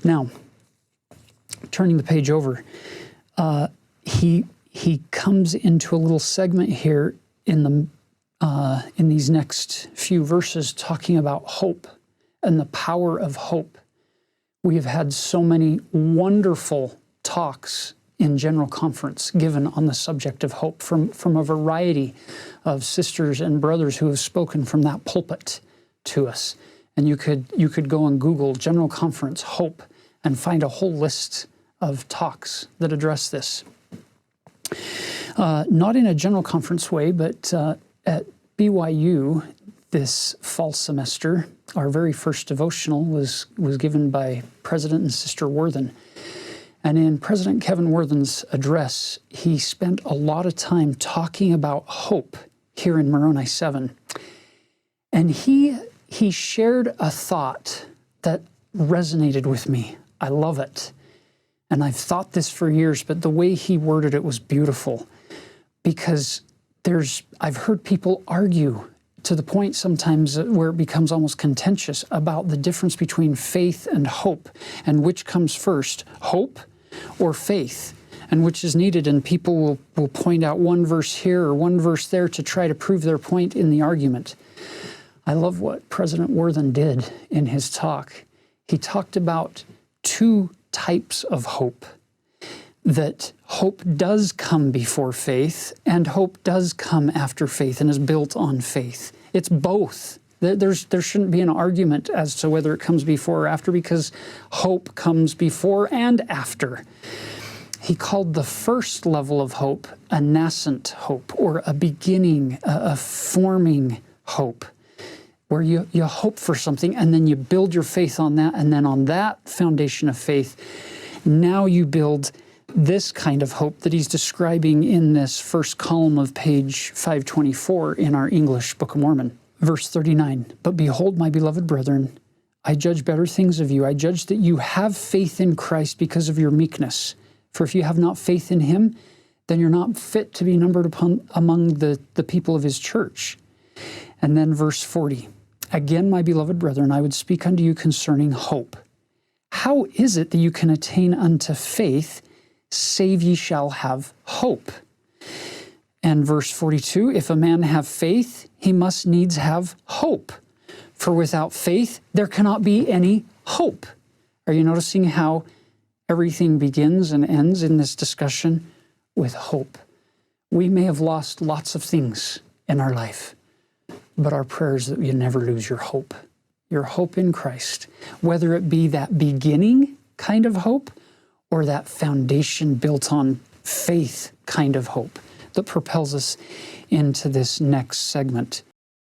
Now, turning the page over, he comes into a little segment here in these next few verses talking about hope and the power of hope. We have had so many wonderful talks in General Conference given on the subject of hope from a variety of sisters and brothers who have spoken from that pulpit to us. And you could go and Google General Conference Hope and find a whole list of talks that address this. Not in a General Conference way, but at BYU this fall semester, our very first devotional was given by President and Sister Worthen. And in President Kevin Worthen's address, he spent a lot of time talking about hope here in Moroni 7. And he shared a thought that resonated with me. I love it. And I've thought this for years, but the way he worded it was beautiful. Because I've heard people argue to the point sometimes where it becomes almost contentious about the difference between faith and hope, and which comes first, hope or faith, and which is needed. And people will point out one verse here or one verse there to try to prove their point in the argument. I love what President Worthen did in his talk. He talked about two types of hope. That hope does come before faith, and hope does come after faith and is built on faith. It's both. There shouldn't be an argument as to whether it comes before or after, because hope comes before and after. He called the first level of hope a nascent hope, or a beginning, a forming hope, where you hope for something and then you build your faith on that, and then on that foundation of faith, now you build this kind of hope that he's describing in this first column of page 524 in our English Book of Mormon. Verse 39, "But behold, my beloved brethren, I judge better things of you. I judge that you have faith in Christ because of your meekness. For if you have not faith in him, then you're not fit to be numbered among the people of his church." And then verse 40, "Again, my beloved brethren, I would speak unto you concerning hope. How is it that you can attain unto faith, save ye shall have hope?" And verse 42, "If a man have faith, he must needs have hope. For without faith, there cannot be any hope." Are you noticing how everything begins and ends in this discussion with hope? We may have lost lots of things in our life, but our prayer is that you never lose your hope in Christ, whether it be that beginning kind of hope or that foundation built on faith kind of hope that propels us into this next segment